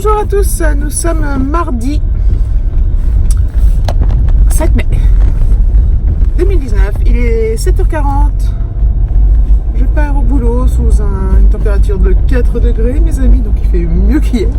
Bonjour à tous, nous sommes mardi 7 mai 2019, il est 7h40, je pars au boulot sous une température de 4 degrés mes amis, donc il fait mieux qu'hier,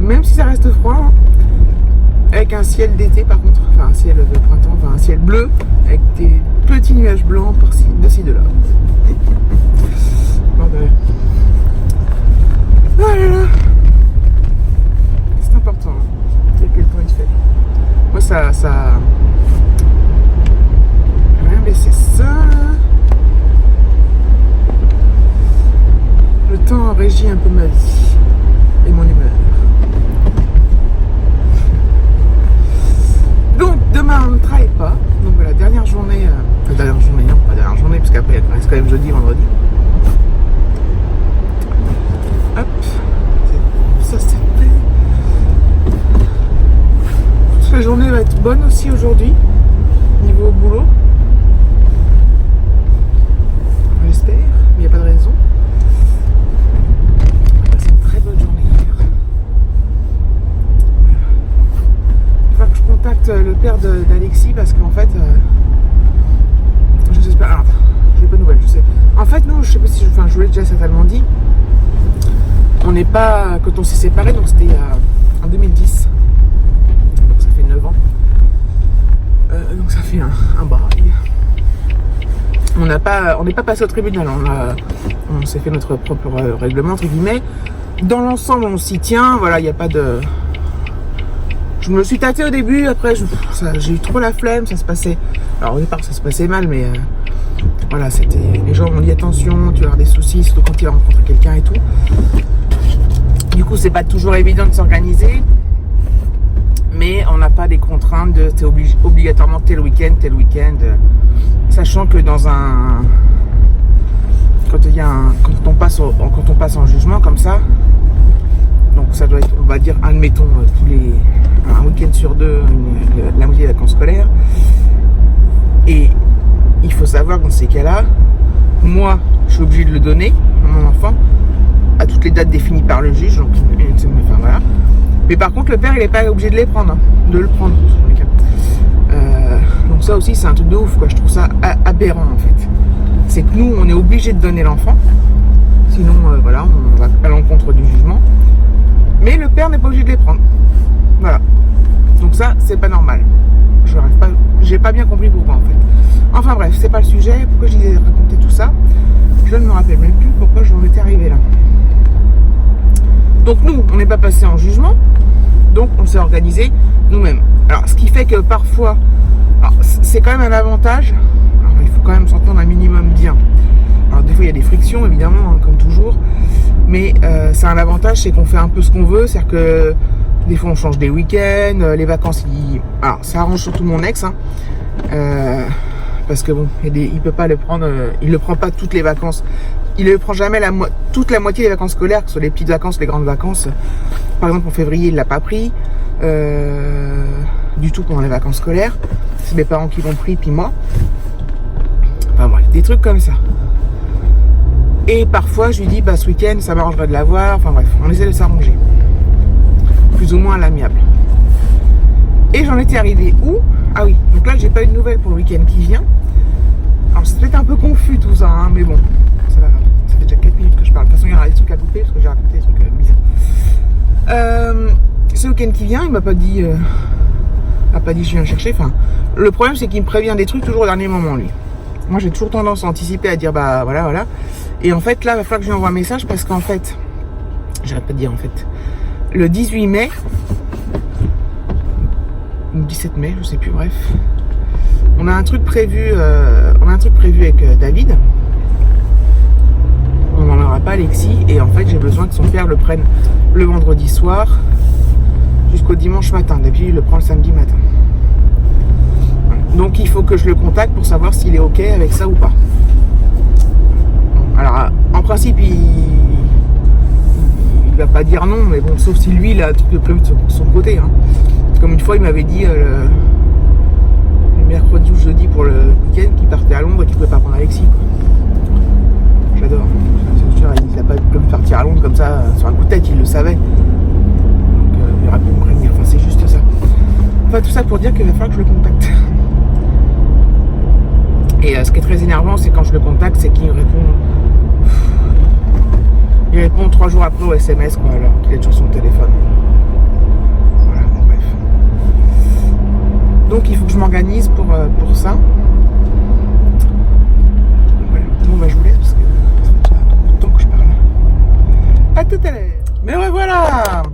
même si ça reste froid, hein. Avec un ciel d'été par contre, enfin un ciel de printemps, enfin un ciel bleu, avec des petits nuages blancs par-ci, de-ci, de là. Bon, ben. Oh là là. C'est important, hein, à quel point il fait. Moi ça... Je vais même laisser ça. Le temps régit un peu ma vie et mon humeur. Donc demain on ne travaille pas. Donc voilà, dernière journée. Non, pas dernière journée, parce qu'après il reste quand même jeudi, vendredi. Hop. Ça c'est fait. La journée va être bonne aussi aujourd'hui, niveau boulot. J'espère, mais il n'y a pas de raison. C'est une très bonne journée hier. Il faut que je contacte le père d'Alexis parce qu'en fait, je sais pas. Alors, j'ai pas de nouvelles, je sais. En fait, nous, je sais pas si je vous l'ai déjà certainement dit. On n'est pas, quand on s'est séparés, donc c'était en 2010. Donc ça fait 9 ans. Donc ça fait un bail. On n'est pas passé au tribunal. On s'est fait notre propre règlement entre guillemets. Dans l'ensemble, on s'y tient. Voilà, il n'y a pas de. Je me suis tâtée au début. Après, j'ai eu trop la flemme. Ça se passait. Alors au départ, ça se passait mal, mais voilà, c'était. Les gens m'ont dit attention, tu vas avoir des soucis, surtout quand il a rencontré quelqu'un et tout. Du coup, c'est pas toujours évident de s'organiser, mais on n'a pas des contraintes de t'es obligatoirement tel week-end, sachant que quand on passe en jugement comme ça, donc ça doit être, on va dire, admettons un week-end sur deux, la moitié des vacances scolaires, et il faut savoir que dans ces cas-là, moi, je suis obligé de le donner à mon enfant à toutes les dates définies par le juge, donc enfin voilà. Mais par contre, le père, il n'est pas obligé de les prendre, hein, de le prendre. Donc ça aussi, c'est un truc de ouf, quoi. Je trouve ça aberrant, en fait. C'est que nous, on est obligé de donner l'enfant, sinon, voilà, on va à l'encontre du jugement. Mais le père n'est pas obligé de les prendre. Voilà. Donc ça, c'est pas normal. J'ai pas bien compris pourquoi, en fait. Enfin bref, c'est pas le sujet. Pourquoi j'ai raconté tout ça? Je ne me rappelle même plus pourquoi j'en étais arrivé là. Donc nous, on n'est pas passé en jugement, donc on s'est organisé nous-mêmes. Alors ce qui fait que parfois, c'est quand même un avantage, alors, il faut quand même s'entendre un minimum bien. Alors des fois il y a des frictions évidemment, hein, comme toujours, mais c'est un avantage, c'est qu'on fait un peu ce qu'on veut, c'est-à-dire que des fois on change des week-ends, les vacances, alors ça arrange surtout mon ex, hein, parce que bon, il peut pas le prendre, il le prend pas toutes les vacances. Il ne prend jamais toute la moitié des vacances scolaires, que ce soit les petites vacances, les grandes vacances. Par exemple, en février, il ne l'a pas pris du tout pendant les vacances scolaires. C'est mes parents qui l'ont pris, puis moi. Enfin bref, des trucs comme ça. Et parfois, je lui dis, ce week-end, ça m'arrangerait de l'avoir. Enfin bref, on essaie de s'arranger. Plus ou moins à l'amiable. Et j'en étais arrivé où? Ah oui, donc là, j'ai pas eu de nouvelles pour le week-end qui vient. Alors, c'est peut-être un peu confus tout ça, hein, mais bon. Ça va, ça fait déjà 4 minutes que je parle. De toute façon, il y aura des trucs à couper parce que j'ai raconté des trucs bizarres. Ce week-end qui vient, il m'a pas dit je viens chercher. Enfin, le problème, c'est qu'il me prévient des trucs toujours au dernier moment, lui. Moi, j'ai toujours tendance à anticiper, à dire voilà. Et en fait, là, il va falloir que je lui envoie un message parce qu'en fait, j'arrête pas de dire en fait, le 18 mai, ou 17 mai, je sais plus, bref, on a un truc prévu avec David. On n'en aura pas Alexis, et en fait j'ai besoin que son père le prenne le vendredi soir jusqu'au dimanche matin. D'habitude il le prend le samedi matin. Donc il faut que je le contacte pour savoir s'il est ok avec ça ou pas. Alors en principe il va pas dire non, mais bon, sauf si lui il a un truc de prévu de son côté, hein. Comme une fois il m'avait dit le mercredi ou jeudi pour le week-end qu'il partait à Londres et qu'il pouvait pas prendre Alexis, quoi. J'adore. Il n'a pas pu partir à Londres comme ça sur un coup de tête, il le savait. pour dire qu'il va falloir que je le contacte. Et ce qui est très énervant, c'est quand je le contacte, c'est qu'il me répond. Il répond 3 jours après au SMS, quoi, alors qu'il est toujours sur son téléphone. Voilà, bon, bref. Donc il faut que je m'organise pour ça. Donc, voilà. Bon, bah, je vous laisse parce que ça fait déjà un peu de temps que je parle. À tout à l'heure. Mais ouais, voilà.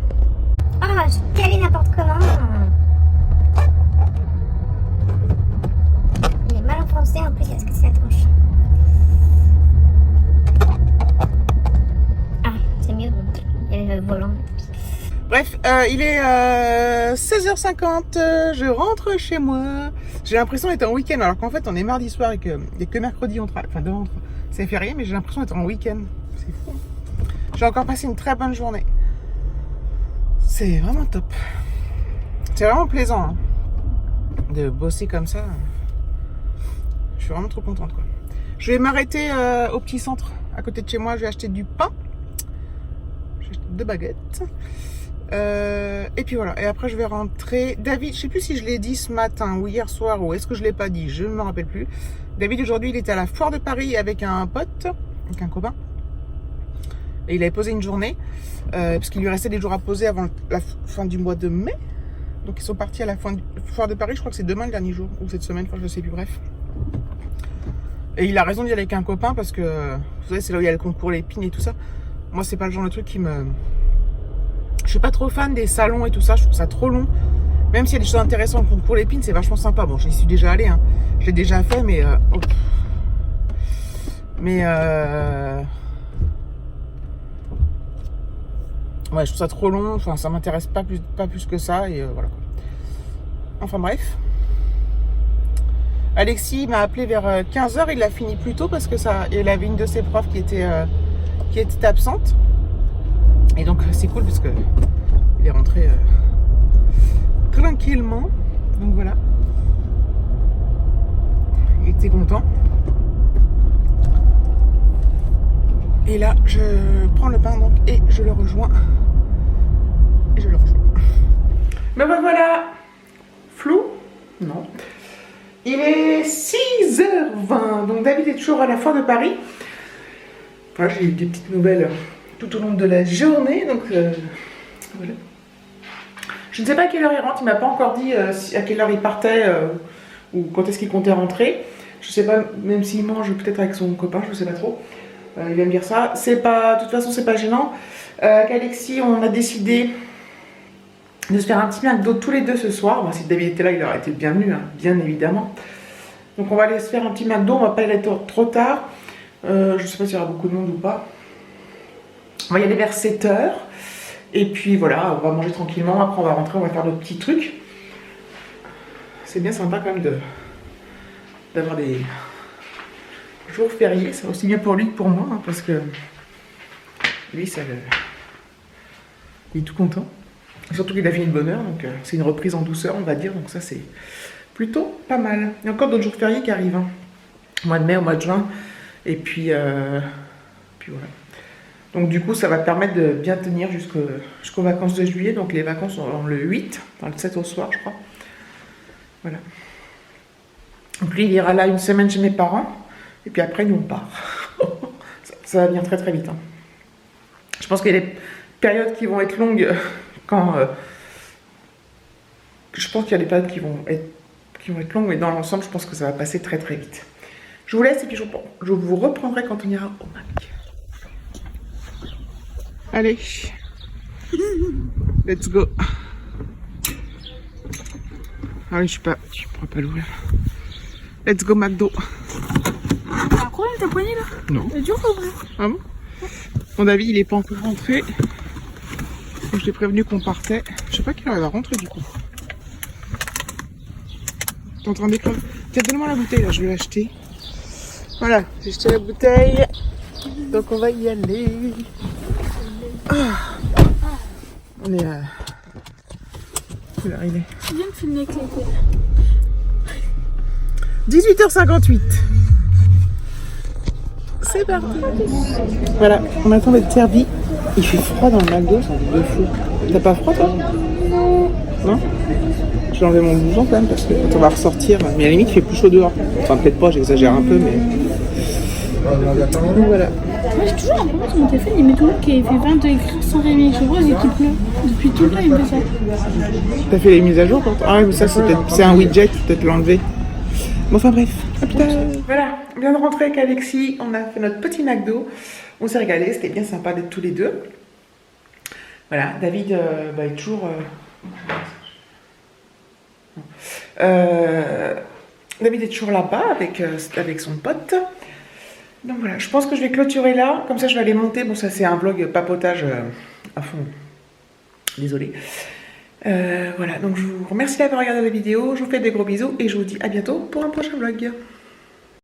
Ah, je calais n'importe comment. Il est mal enfoncé, en plus, il a ce que c'est la tronche. Ah, c'est mieux, il y a le volant. Bref, il est 16h50, je rentre chez moi. J'ai l'impression d'être en week-end, alors qu'en fait on est mardi soir et que mercredi on travaille. Enfin, demain c'est férié, mais j'ai l'impression d'être en week-end. C'est fou. J'ai encore passé une très bonne journée. C'est vraiment top. C'est vraiment plaisant hein, de bosser comme ça. Je suis vraiment trop contente, quoi. Je vais m'arrêter au petit centre à côté de chez moi. Je vais acheter du pain. Je vais acheter 2 baguettes. Et puis voilà. Et après, je vais rentrer. David, je sais plus si je l'ai dit ce matin ou hier soir ou est-ce que je l'ai pas dit. Je ne me rappelle plus. David, aujourd'hui, il était à la foire de Paris avec un pote, avec un copain. Et il avait posé une journée parce qu'il lui restait des jours à poser avant la fin du mois de mai. Donc, ils sont partis à la foire de Paris. Je crois que c'est demain le dernier jour ou cette semaine. Enfin, je sais plus. Bref. Et il a raison d'y aller avec un copain parce que, vous savez, c'est là où il y a le concours l'épine et tout ça. Moi, c'est pas le genre de truc qui me... Je suis pas trop fan des salons et tout ça. Je trouve ça trop long. Même s'il y a des choses intéressantes, le concours l'épine, c'est vachement sympa. Bon, j'y suis déjà allée, hein. Je l'ai déjà fait, mais... Ouais, je trouve ça trop long. Enfin, ça m'intéresse pas plus que ça. Et voilà. Enfin, bref. Alexis m'a appelé vers 15h, il l'a fini plus tôt parce que il avait une de ses profs qui était absente. Et donc c'est cool parce que il est rentré tranquillement. Donc voilà. Il était content. Et là, je prends le pain donc et je le rejoins. Mais ben voilà. Flou? Non. Il est 6h20, donc David est toujours à la foire de Paris. Voilà, j'ai eu des petites nouvelles tout au long de la journée, donc voilà. Je ne sais pas à quelle heure il rentre, il m'a pas encore dit à quelle heure il partait ou quand est-ce qu'il comptait rentrer. Je sais pas, même s'il mange peut-être avec son copain, je sais pas trop. Il va me dire ça. C'est pas, de toute façon, c'est pas gênant. Qu'Alexis, on a décidé de se faire un petit McDo tous les deux ce soir. Bon, si David était là, il aurait été le bienvenu, hein, bien évidemment. Donc on va aller se faire un petit McDo, on va pas y aller trop tard. Je sais pas s'il y aura beaucoup de monde ou pas. On va y aller vers 7h. Et puis voilà, on va manger tranquillement. Après on va rentrer, on va faire d'autres petits trucs. C'est bien sympa quand même d'avoir des jours fériés. C'est aussi bien pour lui que pour moi, hein, parce que lui, il est tout content. Surtout qu'il a fini de bonne heure, donc c'est une reprise en douceur, on va dire. Donc ça, c'est plutôt pas mal. Il y a encore d'autres jours fériés qui arrivent. Hein. Au mois de mai, au mois de juin. Et puis voilà. Donc du coup, ça va permettre de bien tenir jusqu'aux vacances de juillet. Donc les vacances sont le 8, enfin le 7 au soir, je crois. Voilà. Donc lui, il ira là une semaine chez mes parents. Et puis après, nous, on part. ça va venir très très vite. Hein. Je pense qu'il y a des périodes qui vont être longues quand... je pense qu'il y a des périodes qui vont être longues, mais dans l'ensemble, je pense que ça va passer très très vite. Je vous laisse et puis je vous reprendrai quand on ira au Mac. Allez, let's go. Ah oui, je pourrais pas l'ouvrir. Let's go McDo. T'as un problème ta poignée là? Non. C'est dur à ouvrir. Ah bon? Mon David, il est pas encore rentré. Donc, je l'ai prévenu qu'on partait. Je sais pas quelle heure il va rentrer du coup. T'es en train d'écrire. Tiens, donne-moi la bouteille là, je vais l'acheter. Voilà, j'ai acheté la bouteille. Donc on va y aller. Ah. On est à... Quelle heure il est? Viens me filmer avec les clés. 18h58. C'est parti. Voilà, on attend d'être servi. Il fait froid dans le McDo, c'est un truc de fou. T'as pas froid toi? Non. Non? Je vais enlever mon blouson quand même parce que quand on va ressortir, mais à la limite il fait plus chaud dehors. Enfin peut-être pas, j'exagère un peu, mais. Donc voilà. Moi, j'ai toujours l'impression que mon téléphone, il met toujours qu'il fait 20 degrés sans réveil. Je vois, et qu'il pleut. Depuis tout le temps, il me fait ça. T'as fait les mises à jour quand... Ah oui, mais ça c'est un widget, tu peux peut-être l'enlever. Bon, enfin bref, à plus tard. Voilà, on vient de rentrer avec Alexis, on a fait notre petit McDo. On s'est régalé, c'était bien sympa d'être tous les deux. Voilà, David est toujours... David est toujours là-bas avec son pote. Donc voilà, je pense que je vais clôturer là. Comme ça, je vais aller monter. Bon, ça, c'est un vlog papotage à fond. Désolée. Voilà, donc je vous remercie d'avoir regardé la vidéo. Je vous fais des gros bisous et je vous dis à bientôt pour un prochain vlog.